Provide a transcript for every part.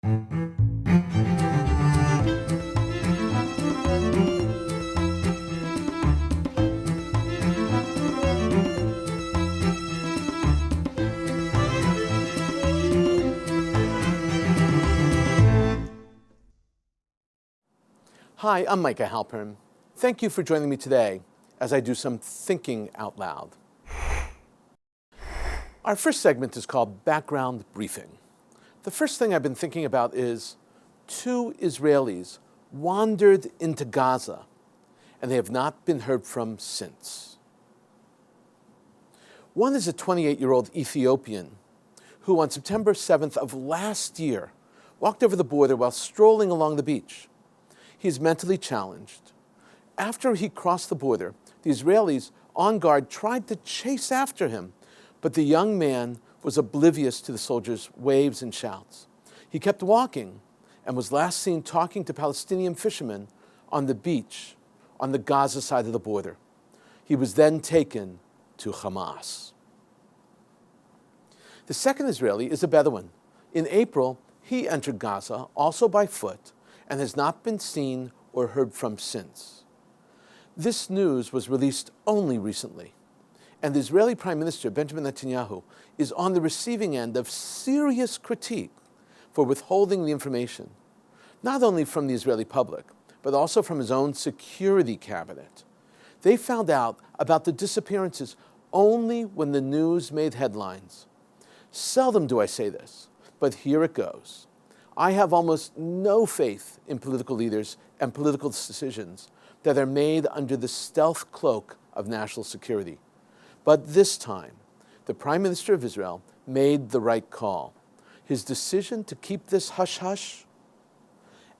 Hi, I'm Micah Halpern. Thank you for joining me today as I do some thinking out loud. Our first segment is called Background Briefing. The first thing I've been thinking about is 2 Israelis wandered into Gaza, and they have not been heard from since. One is a 28-year-old Ethiopian who on September 7th of last year walked over the border while strolling along the beach. He is mentally challenged. After he crossed the border, the Israelis on guard tried to chase after him, but the young man was oblivious to the soldiers' waves and shouts. He kept walking and was last seen talking to Palestinian fishermen on the beach on the Gaza side of the border. He was then taken to Hamas. The second Israeli is a Bedouin. In April, he entered Gaza, also by foot, and has not been seen or heard from since. This news was released only recently, and the Israeli Prime Minister Benjamin Netanyahu is on the receiving end of serious critique for withholding the information, not only from the Israeli public, but also from his own security cabinet. They found out about the disappearances only when the news made headlines. Seldom do I say this, but here it goes. I have almost no faith in political leaders and political decisions that are made under the stealth cloak of national security. But this time, the Prime Minister of Israel made the right call. His decision to keep this hush-hush,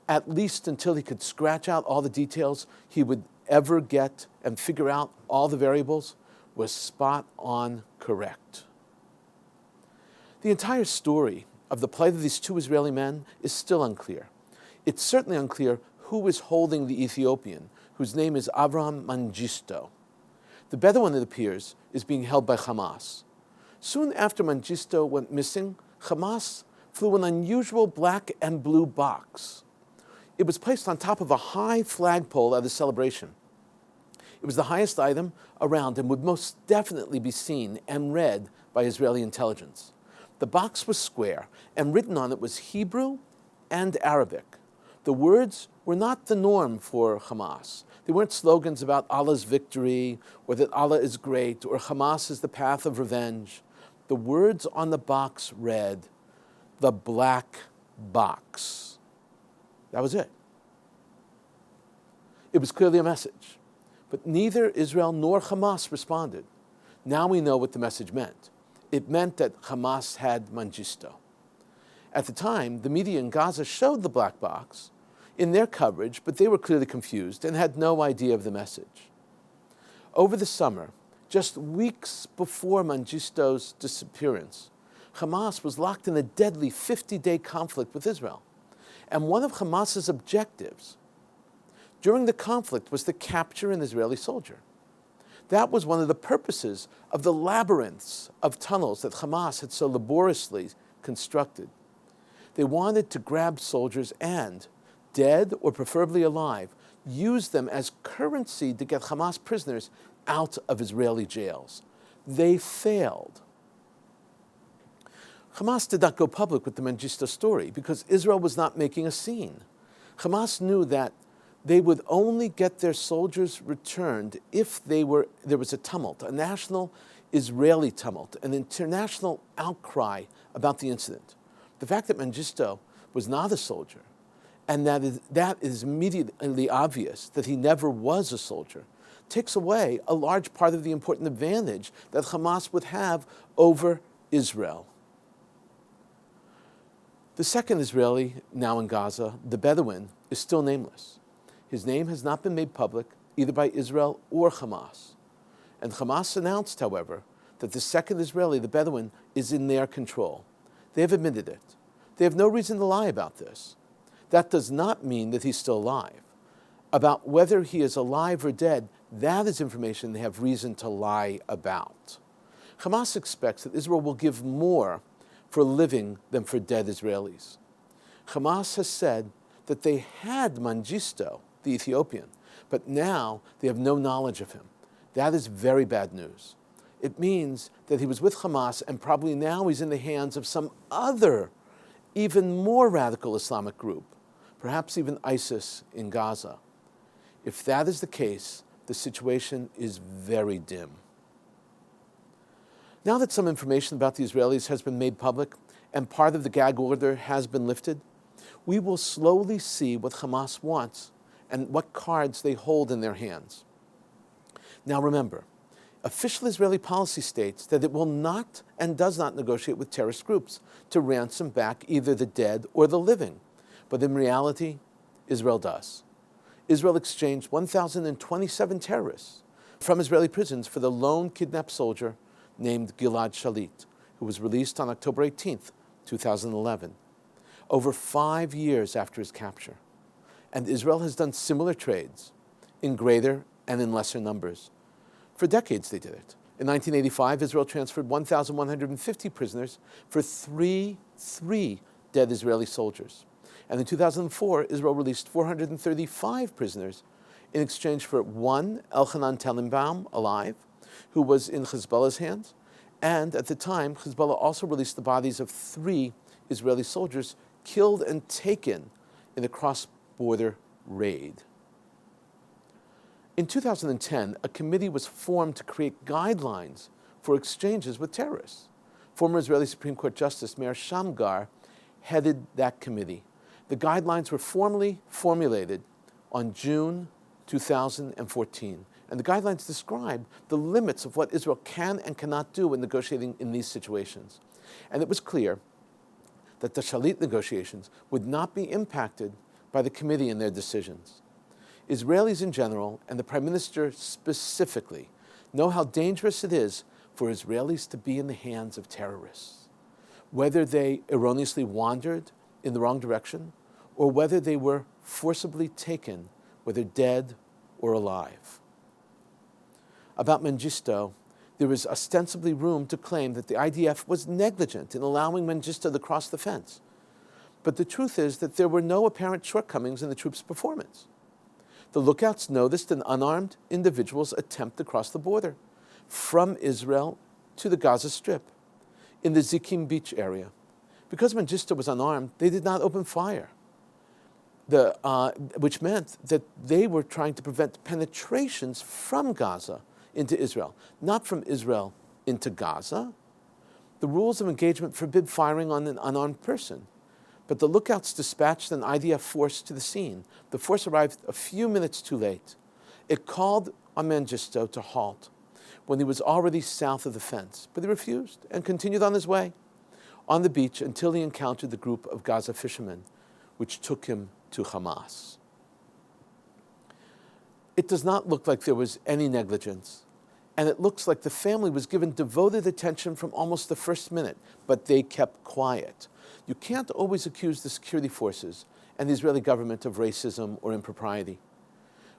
at least until he could scratch out all the details he would ever get and figure out all the variables, was spot on correct. The entire story of the plight of these 2 Israeli men is still unclear. It's certainly unclear who is holding the Ethiopian, whose name is Avraham Mengistu. The Bedouin, it appears, is being held by Hamas. Soon after Mengistu went missing, Hamas flew an unusual black and blue box. It was placed on top of a high flagpole at a celebration. It was the highest item around and would most definitely be seen and read by Israeli intelligence. The box was square, and written on it was Hebrew and Arabic. The words were not the norm for Hamas. They weren't slogans about Allah's victory, or that Allah is great, or Hamas is the path of revenge. The words on the box read, "The Black Box." That was it. It was clearly a message, but neither Israel nor Hamas responded. Now we know what the message meant. It meant that Hamas had Mengistu. At the time, the media in Gaza showed the black box in their coverage, but they were clearly confused and had no idea of the message. Over the summer, just weeks before Mengistu's disappearance, Hamas was locked in a deadly 50-day conflict with Israel. And one of Hamas's objectives during the conflict was to capture an Israeli soldier. That was one of the purposes of the labyrinths of tunnels that Hamas had so laboriously constructed. They wanted to grab soldiers and, dead or preferably alive, use them as currency to get Hamas prisoners out of Israeli jails. They failed. Hamas did not go public with the Mengistu story because Israel was not making a scene. Hamas knew that they would only get their soldiers returned if there was a tumult, a national Israeli tumult, an international outcry about the incident. The fact that Mengistu was not a soldier, and that is immediately obvious that he never was a soldier, takes away a large part of the important advantage that Hamas would have over Israel. The second Israeli now in Gaza, the Bedouin, is still nameless. His name has not been made public either by Israel or Hamas. And Hamas announced, however, that the second Israeli, the Bedouin, is in their control. They have admitted it. They have no reason to lie about this. That does not mean that he's still alive. About whether he is alive or dead, that is information they have reason to lie about. Hamas expects that Israel will give more for living than for dead Israelis. Hamas has said that they had Mengistu, the Ethiopian, but now they have no knowledge of him. That is very bad news. It means that he was with Hamas and probably now he's in the hands of some other, even more radical Islamic group, perhaps even ISIS in Gaza. If that is the case, the situation is very dim. Now that some information about the Israelis has been made public and part of the gag order has been lifted, we will slowly see what Hamas wants and what cards they hold in their hands. Now remember, official Israeli policy states that it will not and does not negotiate with terrorist groups to ransom back either the dead or the living. But in reality, Israel does. Israel exchanged 1,027 terrorists from Israeli prisons for the lone kidnapped soldier named Gilad Shalit, who was released on October 18th, 2011, over 5 years after his capture. And Israel has done similar trades in greater and in lesser numbers. For decades they did it. In 1985, Israel transferred 1,150 prisoners for three dead Israeli soldiers. And in 2004, Israel released 435 prisoners in exchange for one, Elchanan Tellenbaum, alive, who was in Hezbollah's hands. And at the time, Hezbollah also released the bodies of 3 Israeli soldiers killed and taken in a cross-border raid. In 2010, a committee was formed to create guidelines for exchanges with terrorists. Former Israeli Supreme Court Justice Meir Shamgar headed that committee. The guidelines were formally formulated on June 2014, and the guidelines describe the limits of what Israel can and cannot do in negotiating in these situations. And it was clear that the Shalit negotiations would not be impacted by the committee in their decisions. Israelis in general, and the Prime Minister specifically, know how dangerous it is for Israelis to be in the hands of terrorists, whether they erroneously wandered in the wrong direction or whether they were forcibly taken, whether dead or alive. About Mengistu, there was ostensibly room to claim that the IDF was negligent in allowing Mengistu to cross the fence. But the truth is that there were no apparent shortcomings in the troops' performance. The lookouts noticed an unarmed individual's attempt to cross the border from Israel to the Gaza Strip in the Zikim Beach area. Because Mengistu was unarmed, they did not open fire, which meant that they were trying to prevent penetrations from Gaza into Israel, not from Israel into Gaza. The rules of engagement forbid firing on an unarmed person. But the lookouts dispatched an IDF force to the scene. The force arrived a few minutes too late. It called on Mengistu to halt when he was already south of the fence, but he refused and continued on his way on the beach until he encountered the group of Gaza fishermen, which took him to Hamas. It does not look like there was any negligence, and it looks like the family was given devoted attention from almost the first minute, but they kept quiet. You can't always accuse the security forces and the Israeli government of racism or impropriety.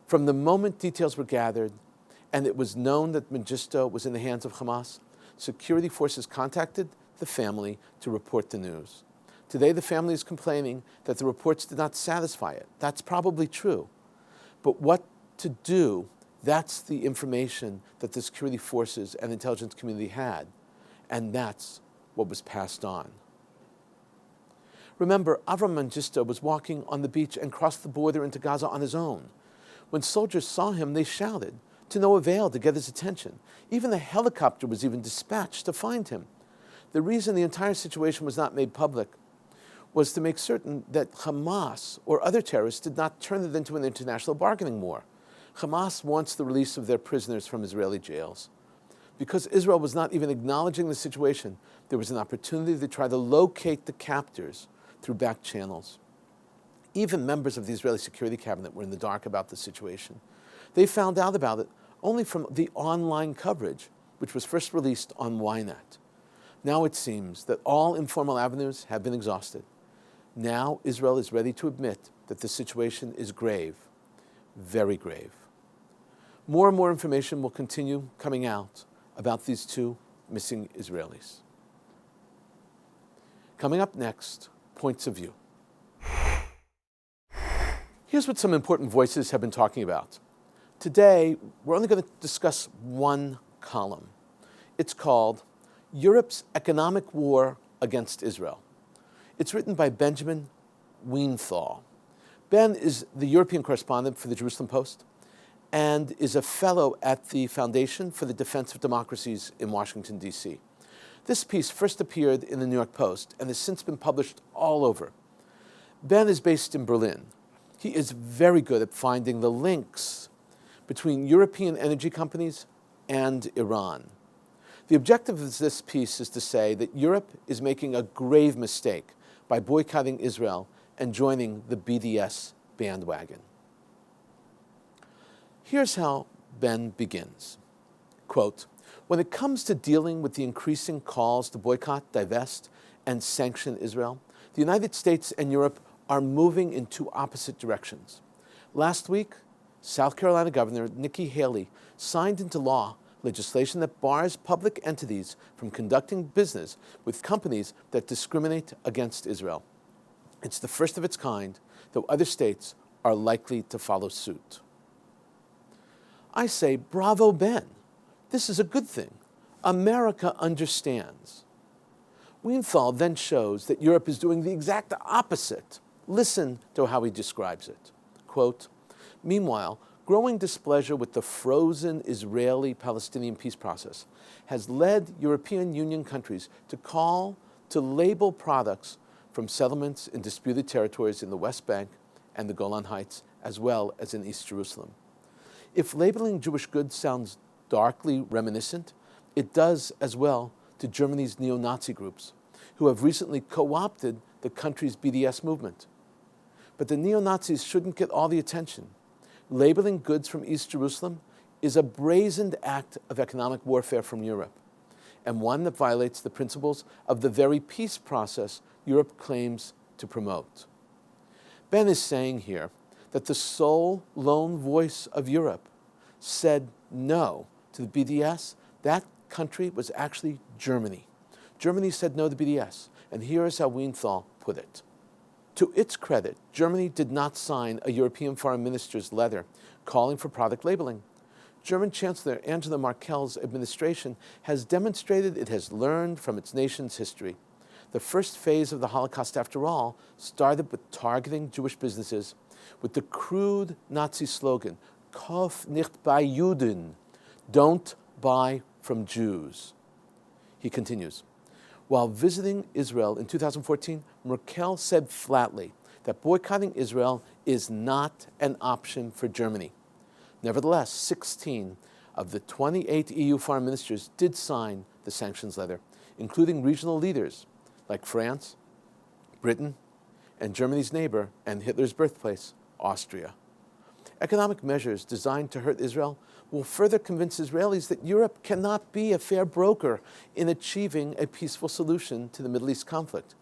From the moment details were gathered and it was known that Mengistu was in the hands of Hamas, security forces contacted the family to report the news. Today, the family is complaining that the reports did not satisfy it. That's probably true. But what to do, that's the information that the security forces and intelligence community had, and that's what was passed on. Remember, Avram Mengistu was walking on the beach and crossed the border into Gaza on his own. When soldiers saw him, they shouted, to no avail to get his attention. Even a helicopter was even dispatched to find him. The reason the entire situation was not made public was to make certain that Hamas or other terrorists did not turn it into an international bargaining war. Hamas wants the release of their prisoners from Israeli jails. Because Israel was not even acknowledging the situation, there was an opportunity to try to locate the captors through back channels. Even members of the Israeli security cabinet were in the dark about the situation. They found out about it only from the online coverage, which was first released on Ynet. Now it seems that all informal avenues have been exhausted. Now Israel is ready to admit that the situation is grave, very grave. More and more information will continue coming out about these 2 missing Israelis. Coming up next, Points of View. Here's what some important voices have been talking about. Today, we're only going to discuss one column. It's called Europe's Economic War Against Israel. It's written by Benjamin Weinthal. Ben is the European correspondent for the Jerusalem Post and is a fellow at the Foundation for the Defense of Democracies in Washington, D.C. This piece first appeared in the New York Post and has since been published all over. Ben is based in Berlin. He is very good at finding the links between European energy companies and Iran. The objective of this piece is to say that Europe is making a grave mistake by boycotting Israel and joining the BDS bandwagon. Here's how Ben begins. Quote, "When it comes to dealing with the increasing calls to boycott, divest, and sanction Israel, the United States and Europe are moving in two opposite directions. Last week, South Carolina Governor Nikki Haley signed into law legislation that bars public entities from conducting business with companies that discriminate against Israel. It's the first of its kind, though other states are likely to follow suit." I say, bravo, Ben. This is a good thing. America understands. Weinthal then shows that Europe is doing the exact opposite. Listen to how he describes it. Quote, "Meanwhile, growing displeasure with the frozen Israeli-Palestinian peace process has led European Union countries to call to label products from settlements in disputed territories in the West Bank and the Golan Heights, as well as in East Jerusalem. If labeling Jewish goods sounds darkly reminiscent, it does as well to Germany's neo-Nazi groups, who have recently co-opted the country's BDS movement. But the neo-Nazis shouldn't get all the attention. Labeling goods from East Jerusalem is a brazened act of economic warfare from Europe, and one that violates the principles of the very peace process Europe claims to promote." Ben is saying here that the sole lone voice of Europe said no to the BDS. That country was actually Germany. Germany said no to BDS, and here is how Weinthal put it. To its credit, Germany did not sign a European foreign minister's letter calling for product labeling. German Chancellor Angela Merkel's administration has demonstrated it has learned from its nation's history. The first phase of the Holocaust, after all, started with targeting Jewish businesses with the crude Nazi slogan, "Kauf nicht bei Juden," don't buy from Jews. He continues, while visiting Israel in 2014, Merkel said flatly that boycotting Israel is not an option for Germany. Nevertheless, 16 of the 28 EU foreign ministers did sign the sanctions letter, including regional leaders like France, Britain, and Germany's neighbor and Hitler's birthplace, Austria. Economic measures designed to hurt Israel will further convince Israelis that Europe cannot be a fair broker in achieving a peaceful solution to the Middle East conflict.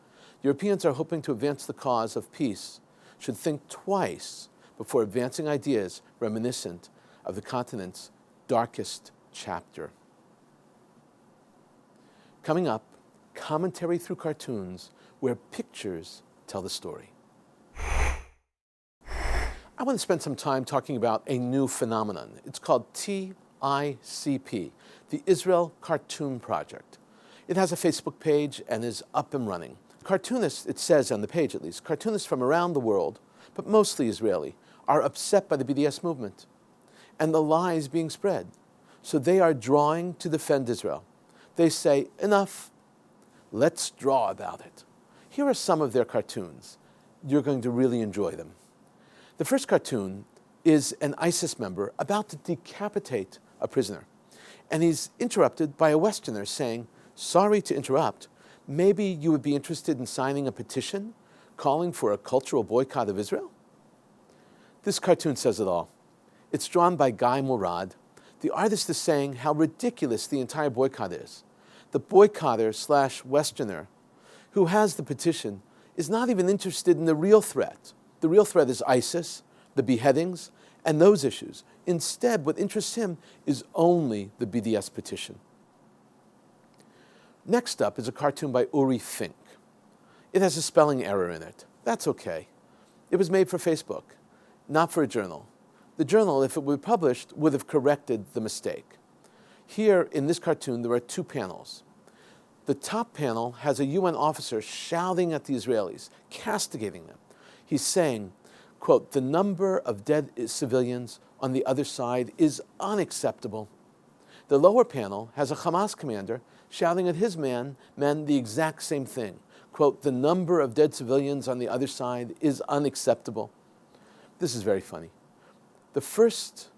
Europeans are hoping to advance the cause of peace should think twice before advancing ideas reminiscent of the continent's darkest chapter. Coming up, commentary through cartoons where pictures tell the story. I want to spend some time talking about a new phenomenon. It's called TICP, the Israel Cartoon Project. It has a Facebook page and is up and running. Cartoonists, it says on the page at least, cartoonists from around the world, but mostly Israeli, are upset by the BDS movement and the lies being spread. So they are drawing to defend Israel. They say, enough, let's draw about it. Here are some of their cartoons. You're going to really enjoy them. The first cartoon is an ISIS member about to decapitate a prisoner. And he's interrupted by a Westerner saying, sorry to interrupt, maybe you would be interested in signing a petition calling for a cultural boycott of Israel? This cartoon says it all. It's drawn by Guy Murad. The artist is saying how ridiculous the entire boycott is. The boycotter / Westerner who has the petition is not even interested in the real threat. The real threat is ISIS, the beheadings, and those issues. Instead, what interests him is only the BDS petition. Next up is a cartoon by Uri Fink. It has a spelling error in it. That's okay. It was made for Facebook. not for a journal. The journal, if it were published, would have corrected the mistake. Here, in this cartoon, there are two panels. The top panel has a UN officer shouting at the Israelis, castigating them. He's saying, quote, "The number of dead civilians on the other side is unacceptable." The lower panel has a Hamas commander shouting at his men the exact same thing. Quote, "The number of dead civilians on the other side is unacceptable." This is very funny. The first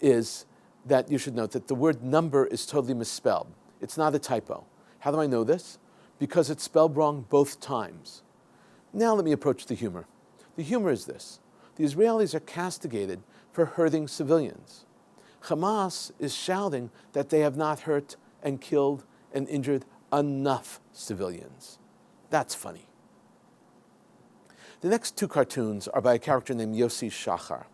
is that you should note that the word number is totally misspelled. It's not a typo. How do I know this? Because it's spelled wrong both times. Now let me approach the humor. The humor is this. The Israelis are castigated for hurting civilians. Hamas is shouting that they have not hurt and killed and injured enough civilians. That's funny. The next two cartoons are by a character named Yossi Shachar.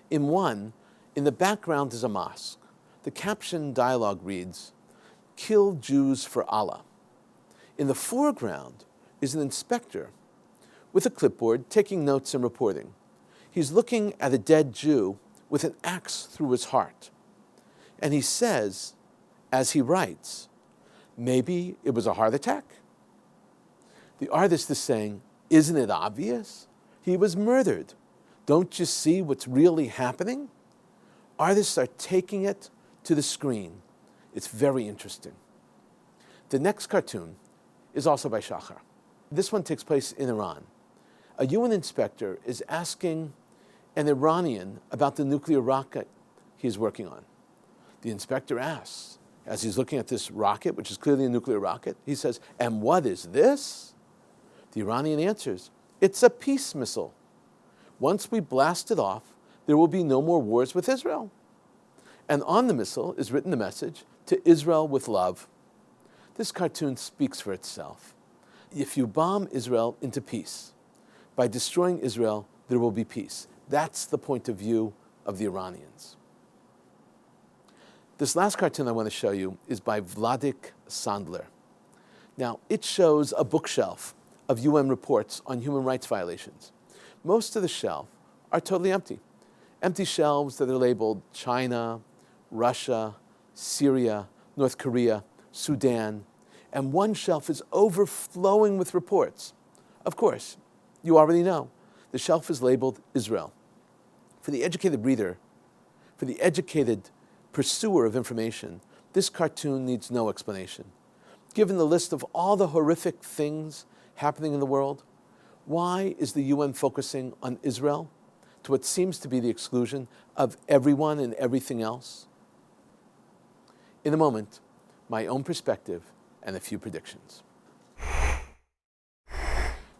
In one, in the background is a mosque. The caption dialogue reads, "Kill Jews for Allah." In the foreground is an inspector with a clipboard taking notes and reporting. He's looking at a dead Jew with an axe through his heart. And he says, as he writes, "Maybe it was a heart attack." The artist is saying, "Isn't it obvious? He was murdered. Don't you see what's really happening?" Artists are taking it to the screen. It's very interesting. The next cartoon is also by Shachar. This one takes place in Iran. A UN inspector is asking an Iranian about the nuclear rocket he's working on. The inspector asks, as he's looking at this rocket, which is clearly a nuclear rocket, he says, "And what is this?" The Iranian answers, "It's a peace missile. Once we blast it off, there will be no more wars with Israel." And on the missile is written the message, "To Israel with love." This cartoon speaks for itself. If you bomb Israel into peace, by destroying Israel, there will be peace. That's the point of view of the Iranians. This last cartoon I want to show you is by Vladek Sandler. Now, it shows a bookshelf of UN reports on human rights violations. Most of the shelf are totally empty. Empty shelves that are labeled China, Russia, Syria, North Korea, Sudan, and one shelf is overflowing with reports. Of course, you already know, the shelf is labeled Israel. For the educated reader, for the educated pursuer of information, this cartoon needs no explanation. Given the list of all the horrific things happening in the world, why is the UN focusing on Israel to what seems to be the exclusion of everyone and everything else? In a moment, my own perspective and a few predictions.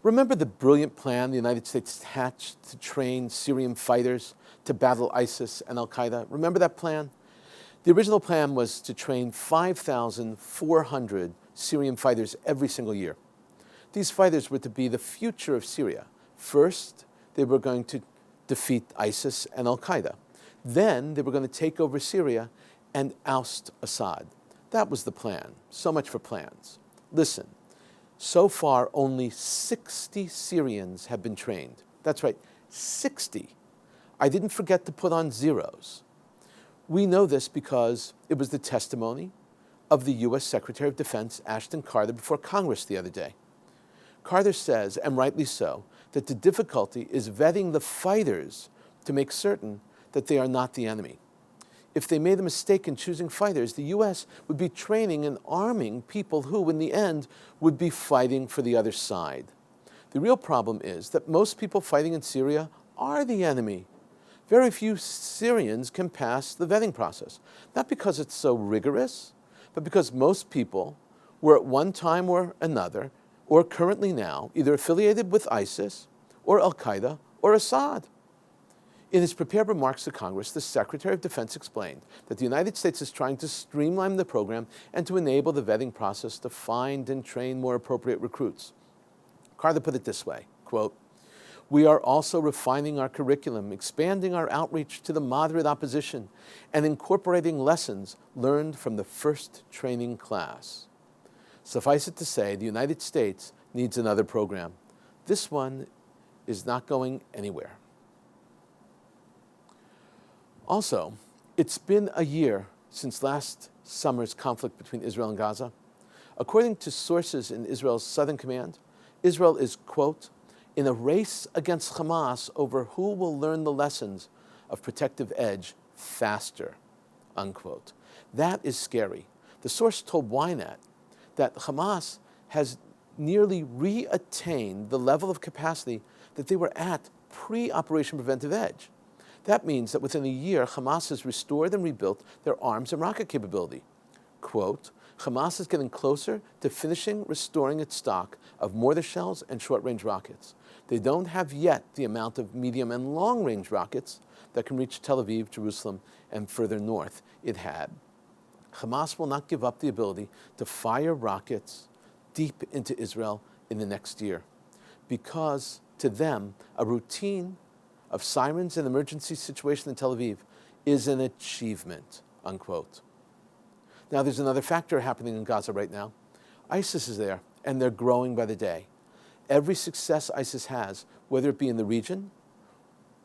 Remember the brilliant plan the United States hatched to train Syrian fighters to battle ISIS and Al-Qaeda? Remember that plan? The original plan was to train 5,400 Syrian fighters every single year. These fighters were to be the future of Syria. First, they were going to defeat ISIS and Al-Qaeda. Then they were going to take over Syria and oust Assad. That was the plan. So much for plans. Listen, so far only 60 Syrians have been trained. That's right, 60. I didn't forget to put on zeros. We know this because it was the testimony of the U.S. Secretary of Defense, Ashton Carter, before Congress the other day. Carter says, and rightly so, that the difficulty is vetting the fighters to make certain that they are not the enemy. If they made a mistake in choosing fighters, the U.S. would be training and arming people who, in the end, would be fighting for the other side. The real problem is that most people fighting in Syria are the enemy. Very few Syrians can pass the vetting process, not because it's so rigorous, but because most people were at one time or another, or currently now, either affiliated with ISIS or Al-Qaeda or Assad. In his prepared remarks to Congress, the Secretary of Defense explained that the United States is trying to streamline the program and to enable the vetting process to find and train more appropriate recruits. Carter put it this way, quote, "We are also refining our curriculum, expanding our outreach to the moderate opposition, and incorporating lessons learned from the first training class." Suffice it to say, the United States needs another program. This one is not going anywhere. Also, it's been a year since last summer's conflict between Israel and Gaza. According to sources in Israel's Southern Command, Israel is, quote, in a race against Hamas over who will learn the lessons of protective edge faster, unquote. That is scary. The source told Ynet that Hamas has nearly re-attained the level of capacity that they were at pre-Operation Preventive Edge. That means that within a year, Hamas has restored and rebuilt their arms and rocket capability. Quote, Hamas is getting closer to finishing restoring its stock of mortar shells and short-range rockets. They don't have yet the amount of medium and long-range rockets that can reach Tel Aviv, Jerusalem, and further north it had. Hamas will not give up the ability to fire rockets deep into Israel in the next year, because to them, a routine of sirens and emergency situation in Tel Aviv is an achievement, unquote. Now, there's another factor happening in Gaza right now. ISIS is there, and they're growing by the day. Every success ISIS has, whether it be in the region,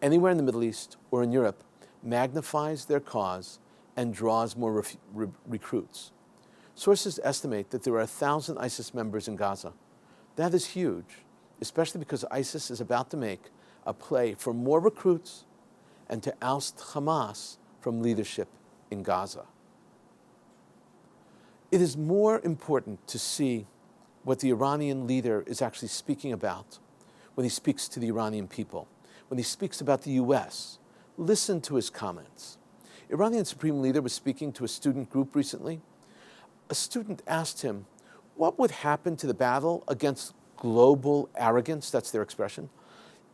anywhere in the Middle East, or in Europe, magnifies their cause and draws more recruits. Sources estimate that there are 1,000 ISIS members in Gaza. That is huge, especially because ISIS is about to make a play for more recruits and to oust Hamas from leadership in Gaza. It is more important to see what the Iranian leader is actually speaking about when he speaks to the Iranian people, when he speaks about the U.S. Listen to his comments. Iranian Supreme Leader was speaking to a student group recently. A student asked him, what would happen to the battle against global arrogance, that's their expression,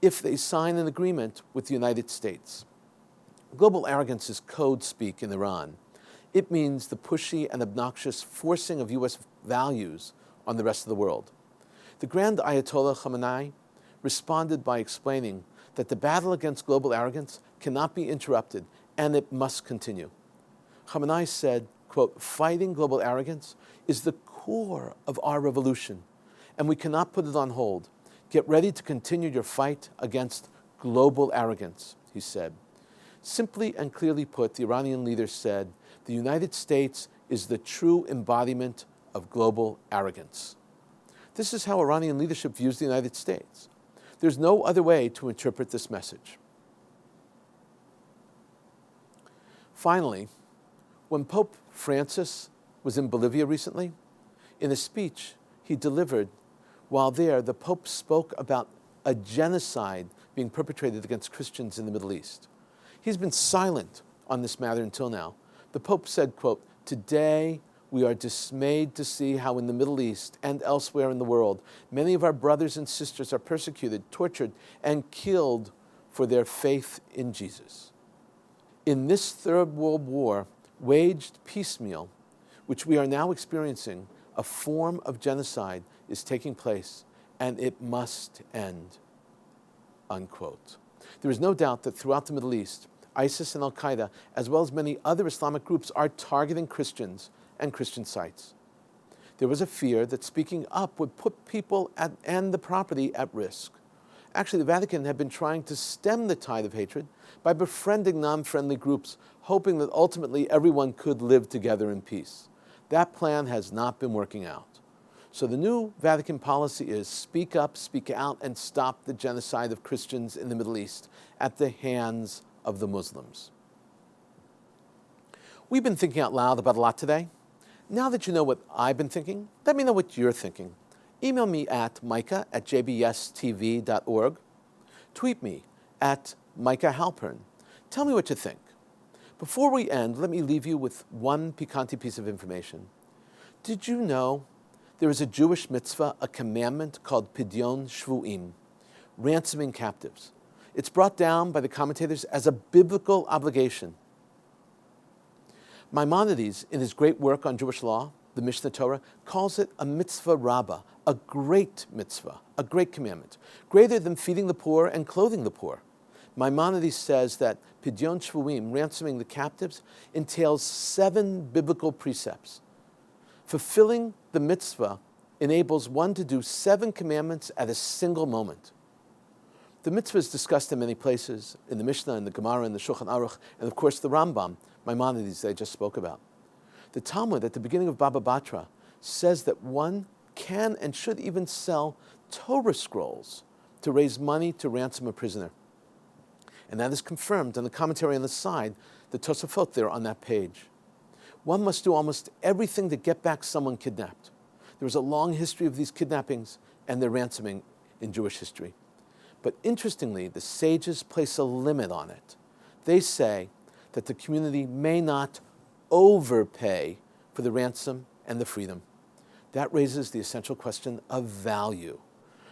if they sign an agreement with the United States? Global arrogance is code speak in Iran. It means the pushy and obnoxious forcing of U.S. values on the rest of the world. The Grand Ayatollah Khamenei responded by explaining that the battle against global arrogance cannot be interrupted and it must continue. Khamenei said, quote, fighting global arrogance is the core of our revolution, and we cannot put it on hold. Get ready to continue your fight against global arrogance, he said. Simply and clearly put, the Iranian leader said, the United States is the true embodiment of global arrogance. This is how Iranian leadership views the United States. There's no other way to interpret this message. Finally, when Pope Francis was in Bolivia recently, in a speech he delivered while there, the Pope spoke about a genocide being perpetrated against Christians in the Middle East. He's been silent on this matter until now. The Pope said, quote, today we are dismayed to see how in the Middle East and elsewhere in the world, many of our brothers and sisters are persecuted, tortured, and killed for their faith in Jesus. In this Third World War, waged piecemeal, which we are now experiencing, a form of genocide is taking place, and it must end, unquote. There is no doubt that throughout the Middle East, ISIS and Al-Qaeda, as well as many other Islamic groups, are targeting Christians and Christian sites. There was a fear that speaking up would put people and the property at risk. Actually, the Vatican had been trying to stem the tide of hatred by befriending non-friendly groups, hoping that ultimately everyone could live together in peace. That plan has not been working out. So the new Vatican policy is speak up, speak out, and stop the genocide of Christians in the Middle East at the hands of the Muslims. We've been thinking out loud about a lot today. Now that you know what I've been thinking, let me know what you're thinking. Email me at micah@jbstv.org. Tweet me at Micah Halpern. Tell me what you think. Before we end, let me leave you with one piquante piece of information. Did you know there is a Jewish mitzvah, a commandment called Pidyon Shvu'im, ransoming captives? It's brought down by the commentators as a biblical obligation. Maimonides, in his great work on Jewish law, the Mishnah Torah, calls it a mitzvah rabbah, a great mitzvah, a great commandment, greater than feeding the poor and clothing the poor. Maimonides says that Pidyon Shvu'im, ransoming the captives, entails 7 biblical precepts. Fulfilling the mitzvah enables one to do 7 commandments at a single moment. The mitzvah is discussed in many places, in the Mishnah, in the Gemara, in the Shulchan Aruch, and of course the Rambam, Maimonides, that I just spoke about. The Talmud, at the beginning of Baba Batra, says that one can and should even sell Torah scrolls to raise money to ransom a prisoner. And that is confirmed in the commentary on the side, the Tosafot there on that page. One must do almost everything to get back someone kidnapped. There is a long history of these kidnappings and their ransoming in Jewish history. But interestingly, the sages place a limit on it. They say that the community may not overpay for the ransom and the freedom. That raises the essential question of value.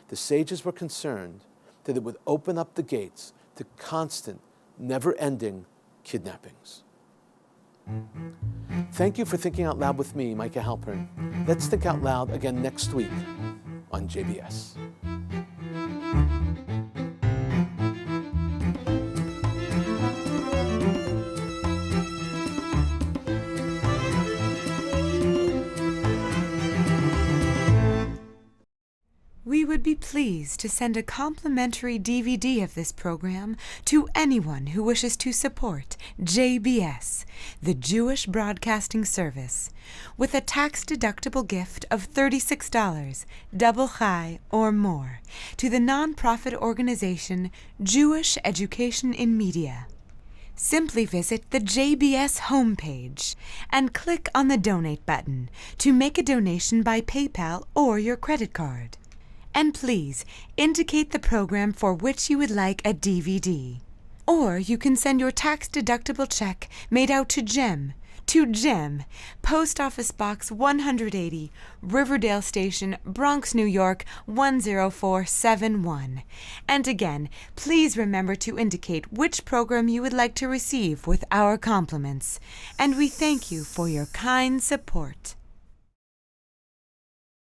The sages were concerned that it would open up the gates to constant, never-ending kidnappings. Thank you for thinking out loud with me, Micah Halpern. Let's think out loud again next week on JBS. We would be pleased to send a complimentary DVD of this program to anyone who wishes to support JBS, the Jewish Broadcasting Service, with a tax-deductible gift of $36, double chai or more, to the nonprofit organization Jewish Education in Media. Simply visit the JBS homepage and click on the Donate button to make a donation by PayPal or your credit card. And please indicate the program for which you would like a DVD. Or you can send your tax-deductible check made out to Jem, Post Office Box 180, Riverdale Station, Bronx, New York 10471. And again, please remember to indicate which program you would like to receive with our compliments. And we thank you for your kind support.